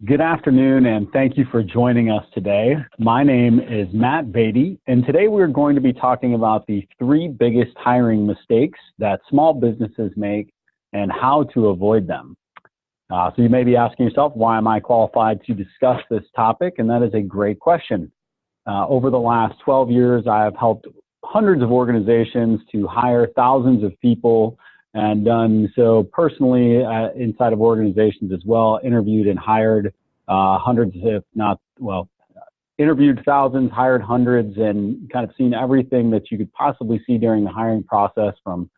Good afternoon, and thank you for joining us today. My name is Matt Beatty, and today we're going to be talking about the 3 biggest hiring mistakes that small businesses make and how to avoid them. So you may be asking yourself, why am I qualified to discuss this topic? And that is a great question. Over the last 12 years, I have helped hundreds of organizations to hire thousands of people and done so personally inside of organizations as well, interviewed and hired hundreds, if not, well, interviewed thousands, hired hundreds, and kind of seen everything that you could possibly see during the hiring process, from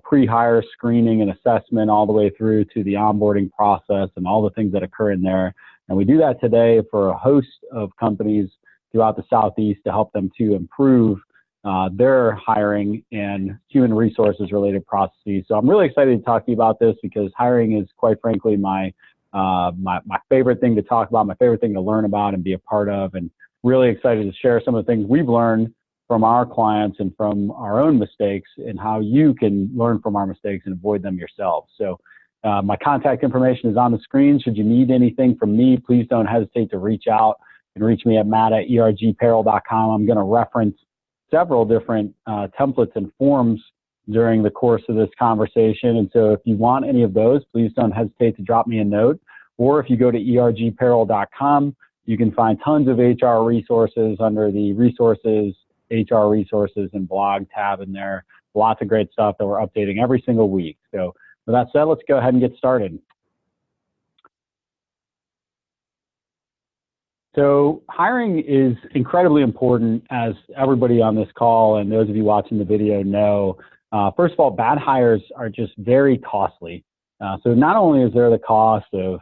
pre-hire screening and assessment all the way through to the onboarding process and all the things that occur in there. And we do that today for a host of companies throughout the Southeast to help them to improve their hiring and human resources related processes. So I'm really excited to talk to you about this because hiring is, quite frankly, my favorite thing to talk about, my favorite thing to learn about and be a part of, and really excited to share some of the things we've learned from our clients and from our own mistakes and how you can learn from our mistakes and avoid them yourselves. So my contact information is on the screen. Should you need anything from me, please don't hesitate to reach out and reach me at matt@ergpayroll.com. I'm going to reference several different templates and forms during the course of this conversation. And so if you want any of those, please don't hesitate to drop me a note. Or if you go to ergpayroll.com, you can find tons of HR resources under the resources, HR resources and blog tab in there. Lots of great stuff that we're updating every single week. So with that said, let's go ahead and get started. So hiring is incredibly important, as everybody on this call and those of you watching the video know. First of all, bad hires are just very costly. So not only is there the cost of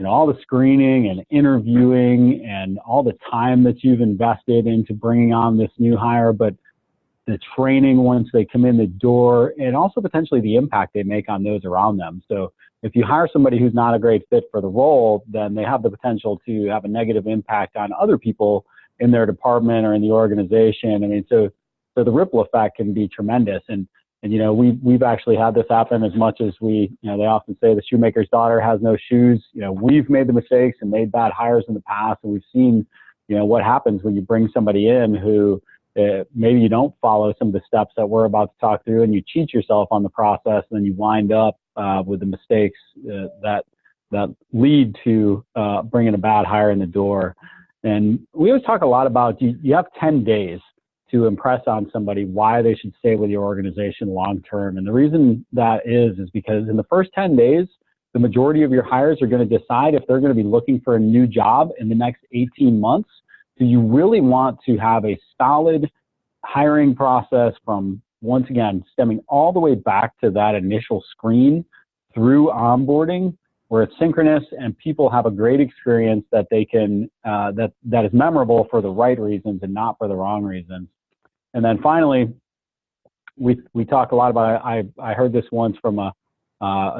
all the screening and interviewing and all the time that you've invested into bringing on this new hire, but the training once they come in the door, and also potentially the impact they make on those around them. So if you hire somebody who's not a great fit for the role, then they have the potential to have a negative impact on other people in their department or in the organization. I mean, so the ripple effect can be tremendous. And we've actually had this happen as much as they often say the shoemaker's daughter has no shoes. We've made the mistakes and made bad hires in the past, and we've seen, what happens when you bring somebody in who maybe you don't follow some of the steps that we're about to talk through, and you cheat yourself on the process, and then you wind up with the mistakes that lead to bringing a bad hire in the door. And we always talk a lot about you have 10 days to impress on somebody why they should stay with your organization long term. And the reason that is because in the first 10 days, the majority of your hires are going to decide if they're going to be looking for a new job in the next 18 months. So you really want to have a solid hiring process from, once again, stemming all the way back to that initial screen through onboarding, where it's synchronous and people have a great experience that they can, that is memorable for the right reasons and not for the wrong reasons. And then finally, we talk a lot about, I heard this once from a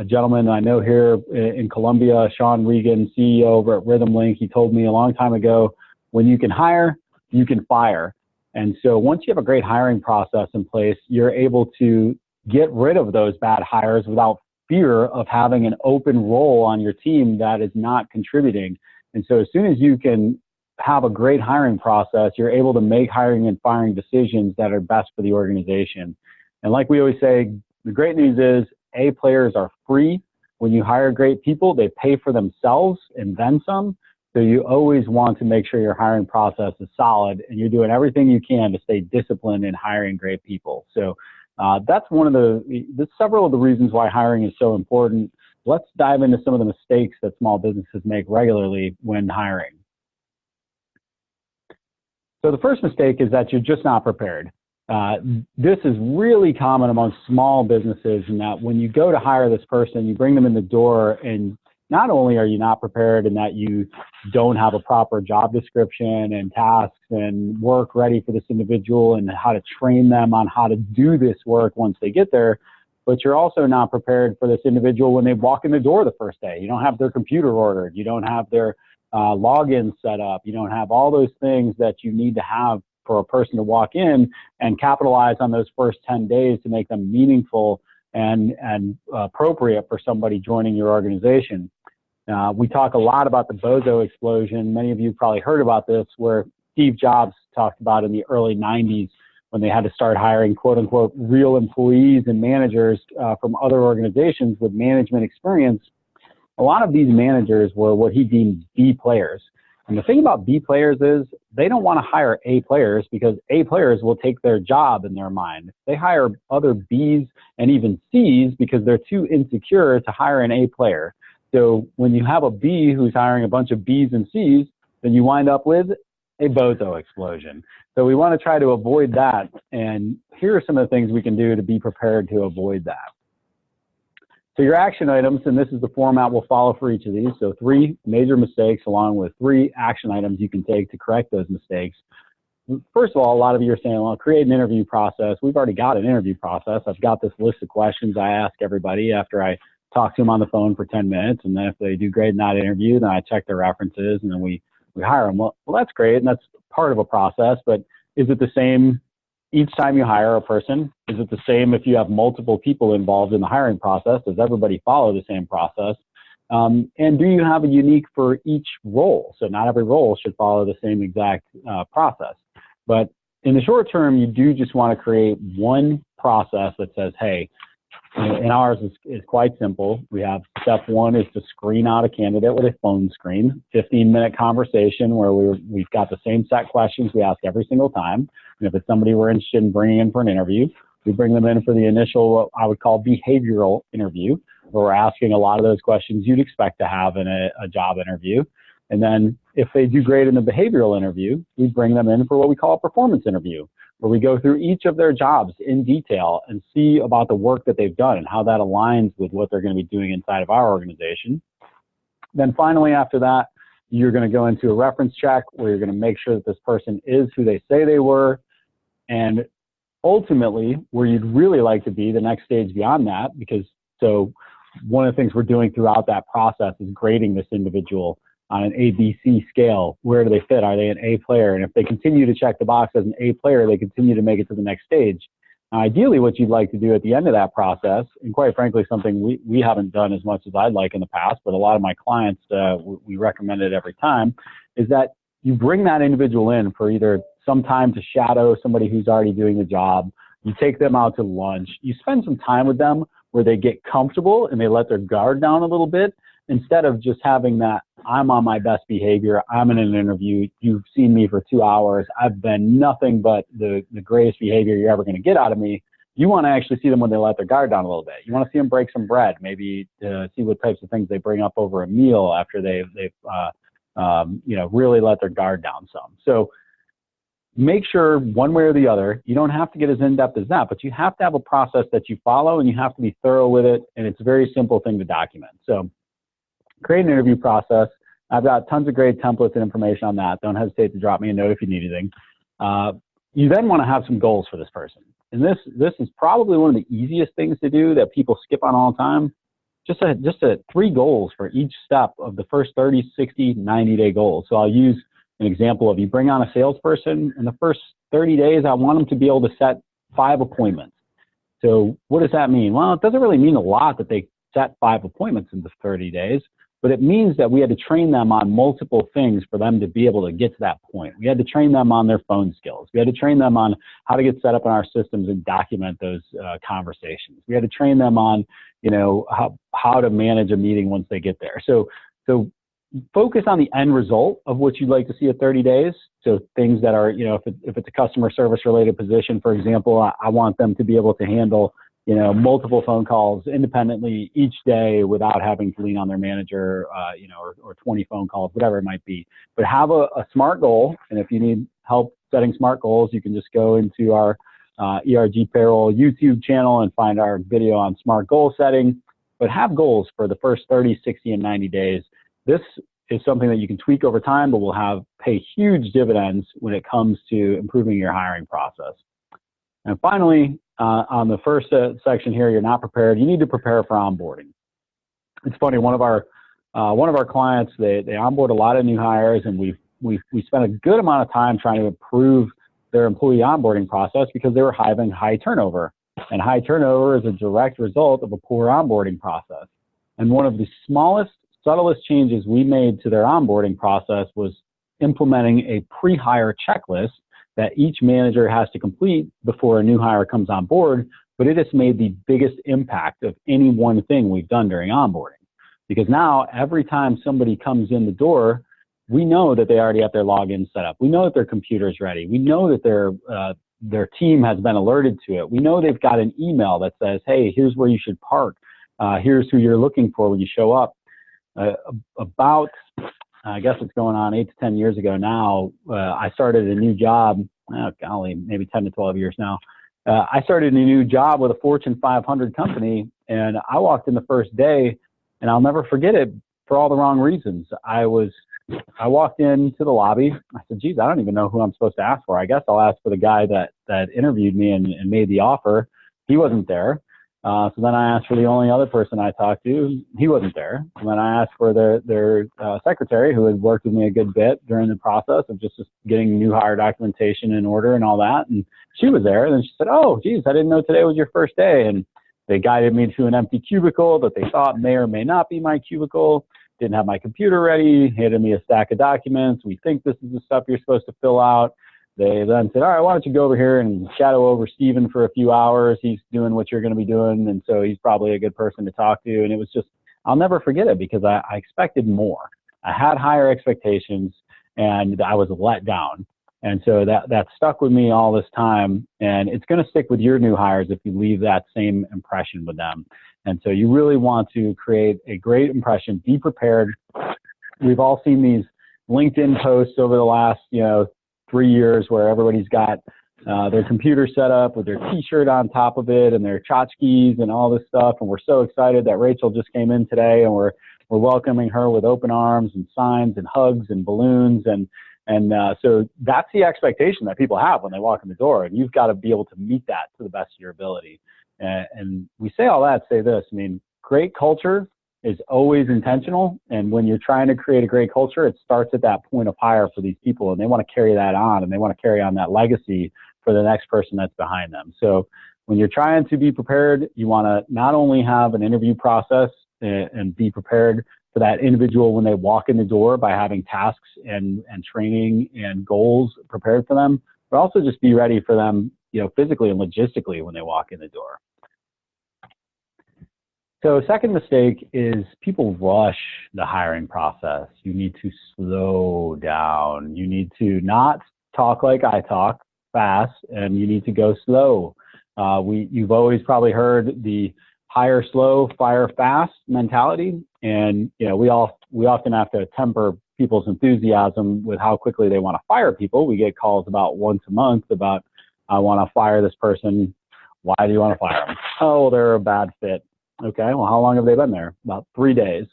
gentleman I know here in Columbia, Sean Regan, CEO over at Rhythm Link. He told me a long time ago, when you can hire, you can fire. And so once you have a great hiring process in place, you're able to get rid of those bad hires without fear of having an open role on your team that is not contributing. And so as soon as you can have a great hiring process, you're able to make hiring and firing decisions that are best for the organization. And like we always say, the great news is A, players are free. When you hire great people, they pay for themselves and then some. So you always want to make sure your hiring process is solid and you're doing everything you can to stay disciplined in hiring great people. So that's several of the reasons why hiring is so important. Let's dive into some of the mistakes that small businesses make regularly when hiring. So the first mistake is that you're just not prepared. This is really common among small businesses, in that when you go to hire this person, you bring them in the door, and not only are you not prepared in that you don't have a proper job description and tasks and work ready for this individual and how to train them on how to do this work once they get there, but you're also not prepared for this individual when they walk in the door the first day. You don't have their computer ordered. You don't have their login set up. You don't have all those things that you need to have for a person to walk in and capitalize on those first 10 days to make them meaningful and appropriate for somebody joining your organization. We talk a lot about the bozo explosion. Many of you probably heard about this, where Steve Jobs talked about in the early 90s when they had to start hiring quote unquote real employees and managers from other organizations with management experience. A lot of these managers were what he deemed B players. And the thing about B players is they don't want to hire A players because A players will take their job in their mind. They hire other Bs and even Cs because they're too insecure to hire an A player. So when you have a B who's hiring a bunch of Bs and Cs, then you wind up with a bozo explosion. So we want to try to avoid that. And here are some of the things we can do to be prepared to avoid that. So your action items, and this is the format we'll follow for each of these. So 3 major mistakes along with 3 action items you can take to correct those mistakes. First of all, a lot of you are saying, well, create an interview process. We've already got an interview process. I've got this list of questions I ask everybody after I talk to them on the phone for 10 minutes. And then if they do great in that interview, then I check their references and then we hire them. Well, that's great. And that's part of a process, but is it the same each time you hire a person? Is it the same if you have multiple people involved in the hiring process? Does everybody follow the same process? And do you have a unique for each role? So not every role should follow the same exact process. But in the short term, you do just want to create one process that says, hey, and ours is quite simple. We have step 1 is to screen out a candidate with a phone screen, 15-minute conversation where we've got the same set questions we ask every single time. And if it's somebody we're interested in bringing in for an interview, we bring them in for the initial, what I would call behavioral interview, where we're asking a lot of those questions you'd expect to have in a job interview. And then if they do great in the behavioral interview, we bring them in for what we call a performance interview, where we go through each of their jobs in detail and see about the work that they've done and how that aligns with what they're going to be doing inside of our organization. Then finally, after that, you're going to go into a reference check where you're going to make sure that this person is who they say they were. And ultimately, where you'd really like to be, the next stage beyond that, because so one of the things we're doing throughout that process is grading this individual on an ABC scale. Where do they fit? Are they an A player? And if they continue to check the box as an A player, they continue to make it to the next stage. Now, ideally, what you'd like to do at the end of that process, and quite frankly, something we haven't done as much as I'd like in the past, but a lot of my clients, we recommend it every time, is that you bring that individual in for either some time to shadow somebody who's already doing the job. You take them out to lunch. You spend some time with them where they get comfortable and they let their guard down a little bit, instead of just having that, I'm on my best behavior, I'm in an interview, you've seen me for 2 hours, I've been nothing but the greatest behavior you're ever going to get out of me. You want to actually see them when they let their guard down a little bit. You want to see them break some bread, maybe see what types of things they bring up over a meal after they've really let their guard down some. So make sure one way or the other, you don't have to get as in-depth as that, but you have to have a process that you follow and you have to be thorough with it. And it's a very simple thing to document. So create an interview process. I've got tons of great templates and information on that. Don't hesitate to drop me a note if you need anything. You then want to have some goals for this person. And this is probably one of the easiest things to do that people skip on all the time. Just 3 goals for each step of the first 30, 60, 90-day goals. So I'll use an example of you bring on a salesperson. In the first 30 days, I want them to be able to set 5 appointments. So what does that mean? Well, it doesn't really mean a lot that they set 5 appointments in the 30 days. But it means that we had to train them on multiple things for them to be able to get to that point. We had to train them on their phone skills. We had to train them on how to get set up in our systems and document those conversations. We had to train them on, how to manage a meeting once they get there. So focus on the end result of what you'd like to see at 30 days. So things that are, if it's a customer service related position, for example, I want them to be able to handle multiple phone calls independently each day without having to lean on their manager, or 20 phone calls, whatever it might be. But have a SMART goal. And if you need help setting SMART goals, you can just go into our ERG Payroll YouTube channel and find our video on SMART goal setting. But have goals for the first 30, 60, and 90 days. This is something that you can tweak over time, but will pay huge dividends when it comes to improving your hiring process. And finally, on the first section here, you're not prepared. You need to prepare for onboarding. It's funny. One of our clients, they onboard a lot of new hires, and we spent a good amount of time trying to improve their employee onboarding process because they were having high turnover, and high turnover is a direct result of a poor onboarding process. And one of the smallest subtlest changes we made to their onboarding process was implementing a pre-hire checklist that each manager has to complete before a new hire comes on board, but it has made the biggest impact of any one thing we've done during onboarding. Because now every time somebody comes in the door, we know that they already have their login set up. We know that their computer's ready. We know that their team has been alerted to it. We know they've got an email that says, hey, here's where you should park. Here's who you're looking for when you show up. About, I guess it's going on 8 to 10 years ago now, I started a new job, golly, maybe 10 to 12 years now. I started a new job with a Fortune 500 company, and I walked in the first day, and I'll never forget it for all the wrong reasons. I walked into the lobby. I said, geez, I don't even know who I'm supposed to ask for. I guess I'll ask for the guy that interviewed me and made the offer. He wasn't there. So then I asked for the only other person I talked to. He wasn't there. And then I asked for their secretary, who had worked with me a good bit during the process of just getting new hire documentation in order and all that. And she was there. And then she said, oh, geez, I didn't know today was your first day. And they guided me to an empty cubicle that they thought may or may not be my cubicle. Didn't have my computer ready, handed me a stack of documents. We think this is the stuff you're supposed to fill out. They then said, all right, why don't you go over here and shadow over Steven for a few hours. He's doing what you're going to be doing, and so he's probably a good person to talk to. And it was just, I'll never forget it because I expected more. I had higher expectations, and I was let down. And so that stuck with me all this time, and it's going to stick with your new hires if you leave that same impression with them. And so you really want to create a great impression, be prepared. We've all seen these LinkedIn posts over the last, 3 years where everybody's got their computer set up with their t-shirt on top of it and their tchotchkes and all this stuff. And we're so excited that Rachel just came in today, and we're welcoming her with open arms and signs and hugs and balloons. And so that's the expectation that people have when they walk in the door, and you've got to be able to meet that to the best of your ability. And we say all that, say this, I mean, great culture is always intentional. And when you're trying to create a great culture, it starts at that point of hire for these people, and they want to carry that on, and they want to carry on that legacy for the next person that's behind them. So when you're trying to be prepared, you want to not only have an interview process and be prepared for that individual when they walk in the door by having tasks and training and goals prepared for them, but also just be ready for them, physically and logistically when they walk in the door. So second mistake is people rush the hiring process. You need to slow down. You need to not talk like I talk, fast, and you need to go slow. You've always probably heard the hire slow, fire fast mentality. And, we often have to temper people's enthusiasm with how quickly they want to fire people. We get calls about once a month about, I want to fire this person. Why do you want to fire them? Oh, well, they're a bad fit. Okay, well, how long have they been there? About 3 days.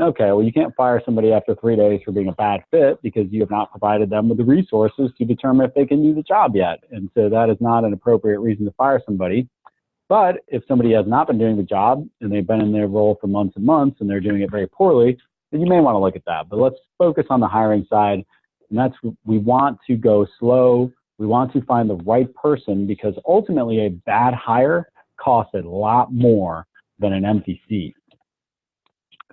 Okay, well, you can't fire somebody after 3 days for being a bad fit because you have not provided them with the resources to determine if they can do the job yet. And so that is not an appropriate reason to fire somebody. But if somebody has not been doing the job and they've been in their role for months and months and they're doing it very poorly, then you may want to look at that. But let's focus on the hiring side. And that's, we want to go slow. We want to find the right person, because ultimately a bad hire costs a lot more than an empty seat.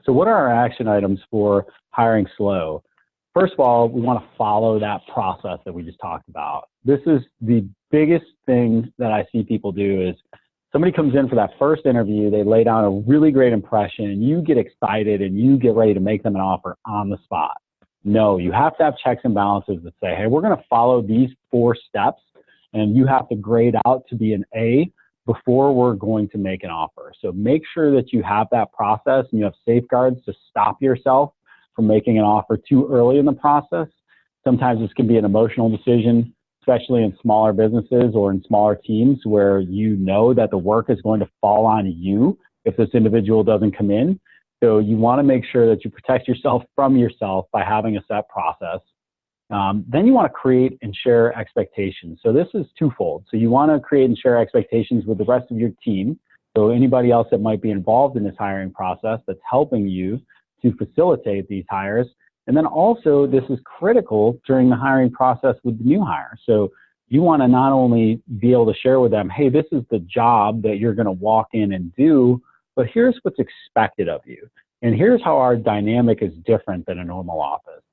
So what are our action items for hiring slow? First of all, we want to follow that process that we just talked about. This is the biggest thing that I see people do is somebody comes in for that first interview, they lay down a really great impression, and you get excited and you get ready to make them an offer on the spot. No, you have to have checks and balances that say, hey, we're going to follow these 4 steps, and you have to grade out to be an A before we're going to make an offer. So make sure that you have that process and you have safeguards to stop yourself from making an offer too early in the process. Sometimes this can be an emotional decision, especially in smaller businesses or in smaller teams where you know that the work is going to fall on you if this individual doesn't come in. So you want to make sure that you protect yourself from yourself by having a set process. Then you want to create and share expectations. So this is twofold. So you want to create and share expectations with the rest of your team. So anybody else that might be involved in this hiring process that's helping you to facilitate these hires. And then also this is critical during the hiring process with the new hire. So you want to not only be able to share with them, hey, this is the job that you're going to walk in and do, but here's what's expected of you. And here's how our dynamic is different than a normal office.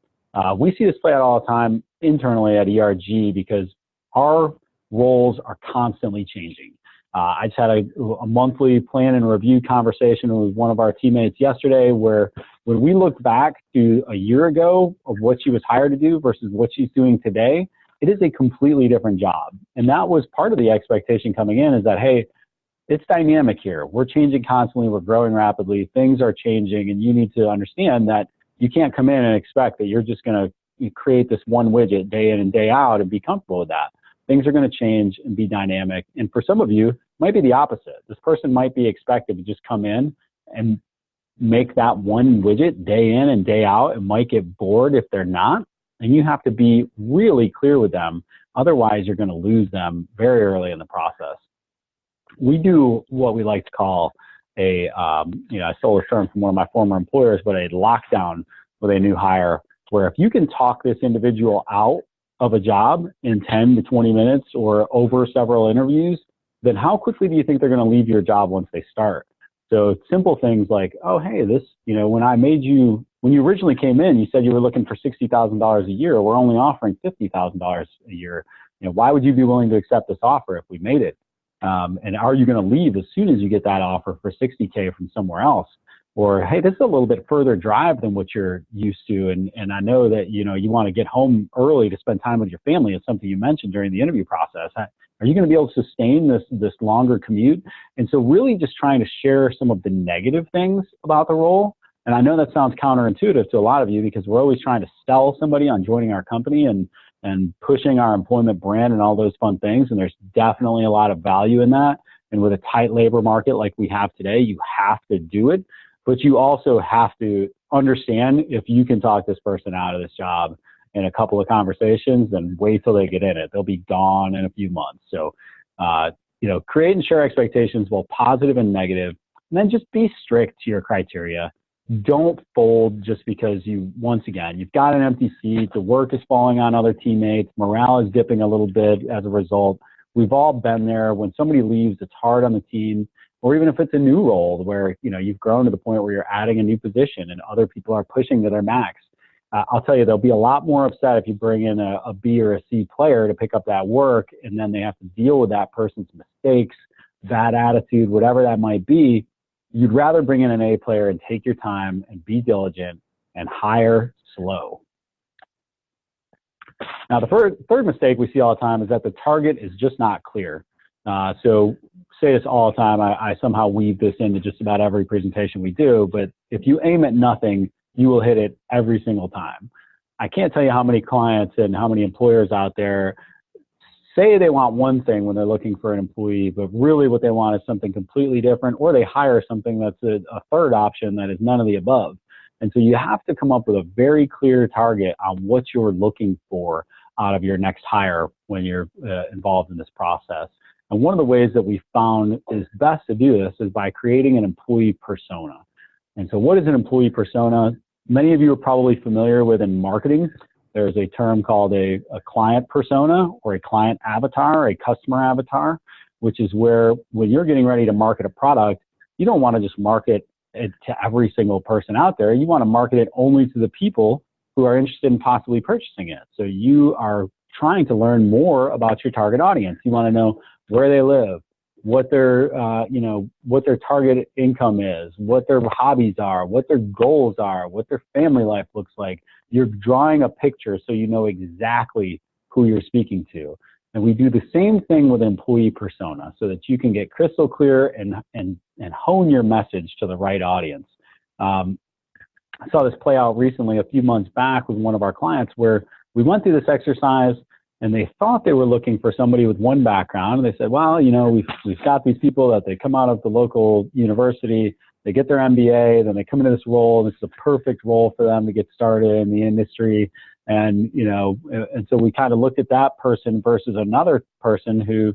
We see this play out all the time internally at ERG because our roles are constantly changing. I just had a monthly plan and review conversation with one of our teammates yesterday where when we look back to a year ago of what she was hired to do versus what she's doing today, it is a completely different job. And that was part of the expectation coming in is that, hey, it's dynamic here. We're changing constantly. We're growing rapidly. Things are changing. And you need to understand that you can't come in and expect that you're just going to create this one widget day in and day out and be comfortable with that. Things are going to change and be dynamic. And for some of you, it might be the opposite. This person might be expected to just come in and make that one widget day in and day out and might get bored if they're not. And you have to be really clear with them. Otherwise, you're going to lose them very early in the process. We do what we like to call I stole a term from one of my former employers, but a lockdown with a new hire, where if you can talk this individual out of a job in 10 to 20 minutes or over several interviews, then how quickly do you think they're going to leave your job once they start? So simple things like, oh, hey, when you originally came in, you said you were looking for $60,000 a year. We're only offering $50,000 a year. Why would you be willing to accept this offer if we made it? And are you going to leave as soon as you get that offer for $60K from somewhere else? Or, hey, this is a little bit further drive than what you're used to. And I know that, you want to get home early to spend time with your family. It's something you mentioned during the interview process. Are you going to be able to sustain this longer commute? And so really just trying to share some of the negative things about the role. And I know that sounds counterintuitive to a lot of you because we're always trying to sell somebody on joining our company and pushing our employment brand and all those fun things. And there's definitely a lot of value in that. And with a tight labor market like we have today, you have to do it. But you also have to understand if you can talk this person out of this job in a couple of conversations, then wait till they get in it. They'll be gone in a few months. So, create and share expectations, both positive and negative, and then just be strict to your criteria. Don't fold just because you've got an empty seat, the work is falling on other teammates, morale is dipping a little bit as a result. We've all been there. When somebody leaves, it's hard on the team, or even if it's a new role where, you've grown to the point where you're adding a new position and other people are pushing to their max. I'll tell you, they'll be a lot more upset if you bring in a B or a C player to pick up that work, and then they have to deal with that person's mistakes, bad attitude, whatever that might be. You'd rather bring in an A player and take your time and be diligent and hire slow. Now, the third mistake we see all the time is that the target is just not clear. So say this all the time. I somehow weave this into just about every presentation we do, but if you aim at nothing, you will hit it every single time. I can't tell you how many clients and how many employers out there say they want one thing when they're looking for an employee, but really what they want is something completely different, or they hire something that's a third option that is none of the above. And so you have to come up with a very clear target on what you're looking for out of your next hire when you're involved in this process. And one of the ways that we found is best to do this is by creating an employee persona. And so what is an employee persona? Many of you are probably familiar with in marketing. There's a term called a client persona or a client avatar, a customer avatar, which is where when you're getting ready to market a product, you don't want to just market it to every single person out there. You want to market it only to the people who are interested in possibly purchasing it. So you are trying to learn more about your target audience. You want to know where they live, what their target income is, what their hobbies are, what their goals are, what their family life looks like. You're drawing a picture so you know exactly who you're speaking to. And we do the same thing with employee persona so that you can get crystal clear and hone your message to the right audience. I saw this play out recently a few months back with one of our clients where we went through this exercise and they thought they were looking for somebody with one background. And they said, well, we've got these people that they come out of the local university, they get their MBA, then they come into this role, and this is a perfect role for them to get started in the industry. And, and so we kind of looked at that person versus another person who,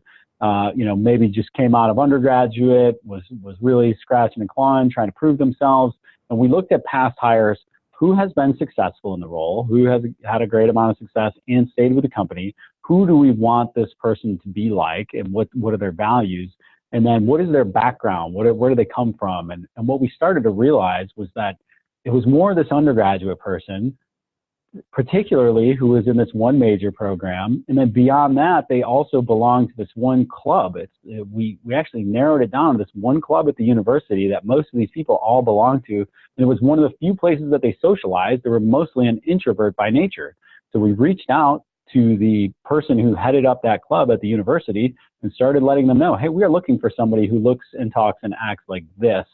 maybe just came out of undergraduate, was really scratching and clawing, trying to prove themselves. And we looked at past hires, who has been successful in the role, who has had a great amount of success and stayed with the company, who do we want this person to be like, and what are their values? And then what is their background? Where do they come from? And what we started to realize was that it was more this undergraduate person, particularly who was in this one major program. And then beyond that, they also belong to this one club. We actually narrowed it down to this one club at the university that most of these people all belong to. And it was one of the few places that they socialized. They were mostly an introvert by nature. So we reached out to the person who headed up that club at the university and started letting them know, hey, we are looking for somebody who looks and talks and acts like this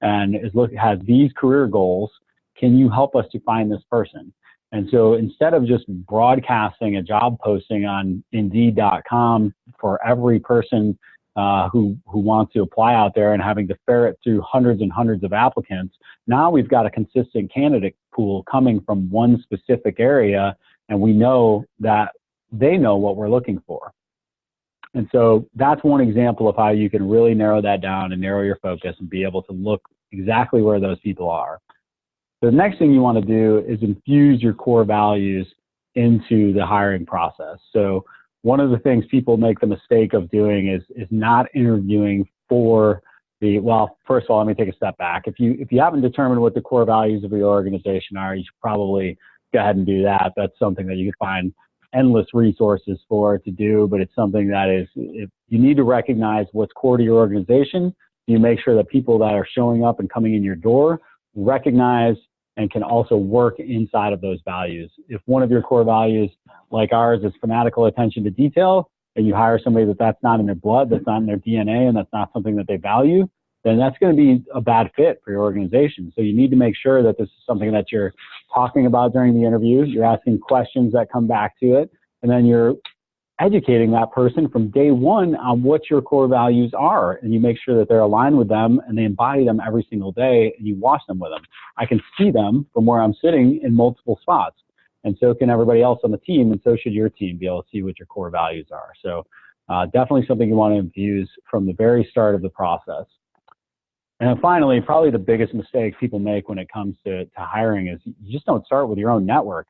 and has these career goals. Can you help us to find this person? And so instead of just broadcasting a job posting on Indeed.com for every person who wants to apply out there and having to ferret through hundreds and hundreds of applicants, now we've got a consistent candidate pool coming from one specific area, and we know that they know what we're looking for. And so that's one example of how you can really narrow that down and narrow your focus and be able to look exactly where those people are. The next thing you want to do is infuse your core values into the hiring process. So one of the things people make the mistake of doing is not interviewing for well, first of all, let me take a step back. If you haven't determined what the core values of your organization are, you should probably go ahead and do that. That's something that you can find endless resources for to do, but it's something that is, if you need to recognize what's core to your organization, you make sure that people that are showing up and coming in your door recognize and can also work inside of those values. If one of your core values, like ours, is fanatical attention to detail, and you hire somebody that's not in their blood, that's not in their DNA, and that's not something that they value, then that's going to be a bad fit for your organization. So you need to make sure that this is something that you're talking about during the interview, you're asking questions that come back to it, and then you're educating that person from day one on what your core values are, and you make sure that they're aligned with them and they embody them every single day, and you watch them with them. I can see them from where I'm sitting in multiple spots, and so can everybody else on the team, and so should your team be able to see what your core values are. So definitely something you want to infuse from the very start of the process. And then finally, probably the biggest mistake people make when it comes to hiring is you just don't start with your own network.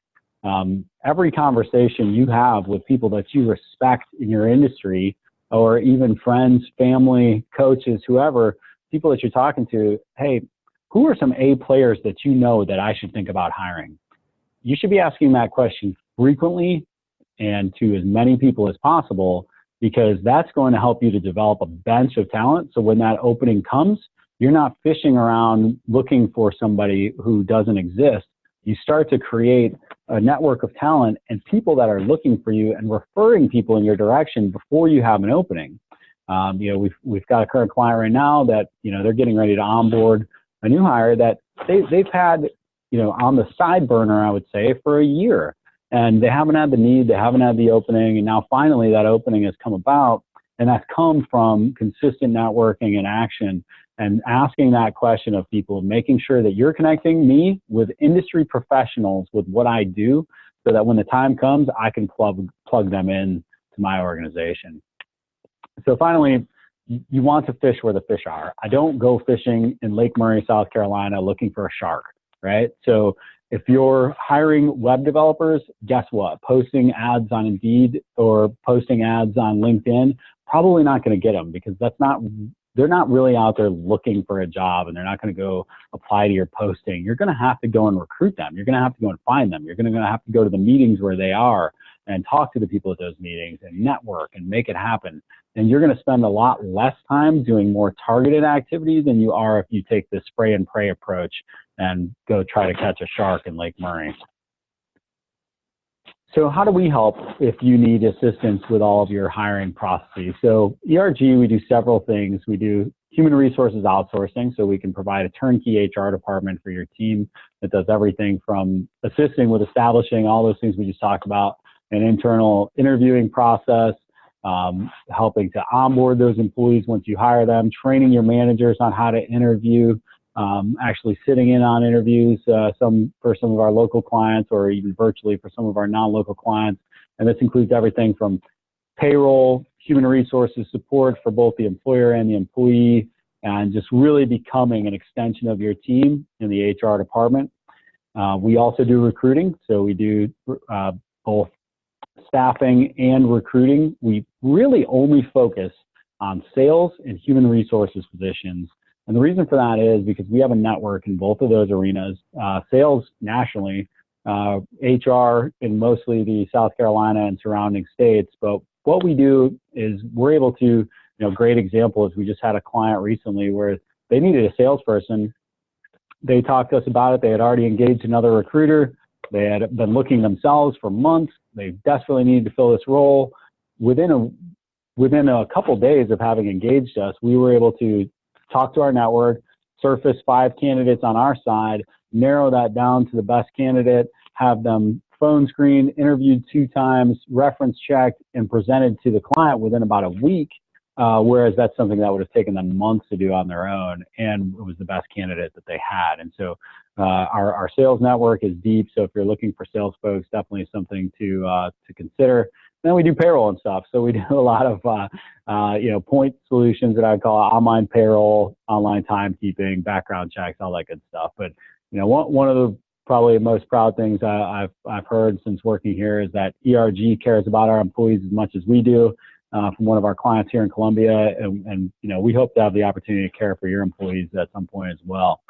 Every conversation you have with people that you respect in your industry, or even friends, family, coaches, whoever, people that you're talking to, hey, who are some A players that you know that I should think about hiring? You should be asking that question frequently and to as many people as possible, because that's going to help you to develop a bench of talent. So when that opening comes, you're not fishing around looking for somebody who doesn't exist. You start to create a network of talent and people that are looking for you and referring people in your direction before you have an opening. We've got a current client right now that, they're getting ready to onboard a new hire that they've had, on the side burner, I would say, for a year. And they haven't had the need, they haven't had the opening, and now finally that opening has come about, and that's come from consistent networking and action and asking that question of people, making sure that you're connecting me with industry professionals with what I do, so that when the time comes, I can plug them in to my organization. So finally, you want to fish where the fish are. I don't go fishing in Lake Murray, South Carolina, looking for a shark, right? So if you're hiring web developers, guess what? Posting ads on Indeed or posting ads on LinkedIn, probably not going to get them, because they're not really out there looking for a job, and they're not going to go apply to your posting. You're going to have to go and recruit them. You're going to have to go and find them. You're going to have to go to the meetings where they are and talk to the people at those meetings and network and make it happen. And you're going to spend a lot less time doing more targeted activities than you are if you take the spray and pray approach and go try to catch a shark in Lake Murray. So how do we help if you need assistance with all of your hiring processes? So ERG, we do several things. We do human resources outsourcing, so we can provide a turnkey HR department for your team that does everything from assisting with establishing all those things we just talked about, an internal interviewing process, helping to onboard those employees once you hire them, training your managers on how to interview, actually sitting in on interviews, for some of our local clients, or even virtually for some of our non-local clients. And this includes everything from payroll, human resources support for both the employer and the employee, and just really becoming an extension of your team in the HR department. We also do recruiting, so we do both staffing and recruiting. We really only focus on sales and human resources positions. And the reason for that is because we have a network in both of those arenas, sales nationally, HR in mostly the South Carolina and surrounding states. But what we do is we're able to, great example is we just had a client recently where they needed a salesperson. They talked to us about it. They had already engaged another recruiter. They had been looking themselves for months. They desperately needed to fill this role. Within a couple days of having engaged us, we were able to talk to our network, surface 5 candidates on our side, narrow that down to the best candidate, have them phone screened, interviewed 2 times, reference checked, and presented to the client within about a week, whereas that's something that would have taken them months to do on their own, and it was the best candidate that they had. And so our sales network is deep, so if you're looking for sales folks, definitely something to consider. Then we do payroll and stuff. So we do a lot of, point solutions that I call online payroll, online timekeeping, background checks, all that good stuff. But, one of the probably most proud things I've heard since working here is that ERG cares about our employees as much as we do, from one of our clients here in Columbia. And we hope to have the opportunity to care for your employees at some point as well.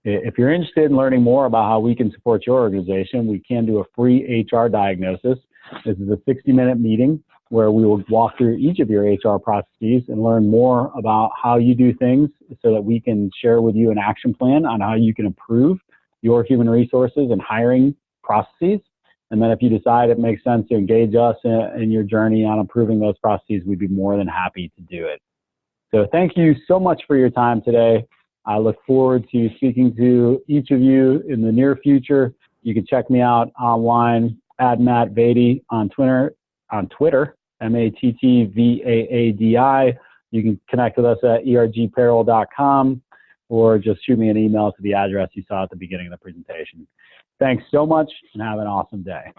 If you're interested in learning more about how we can support your organization, we can do a free HR diagnosis. This is a 60-minute meeting where we will walk through each of your HR processes and learn more about how you do things so that we can share with you an action plan on how you can improve your human resources and hiring processes. And then if you decide it makes sense to engage us in your journey on improving those processes, we'd be more than happy to do it. So thank you so much for your time today. I look forward to speaking to each of you in the near future. You can check me out online at Matt Vaady on Twitter, MattVaadi. You can connect with us at ergpayroll.com or just shoot me an email to the address you saw at the beginning of the presentation. Thanks so much and have an awesome day.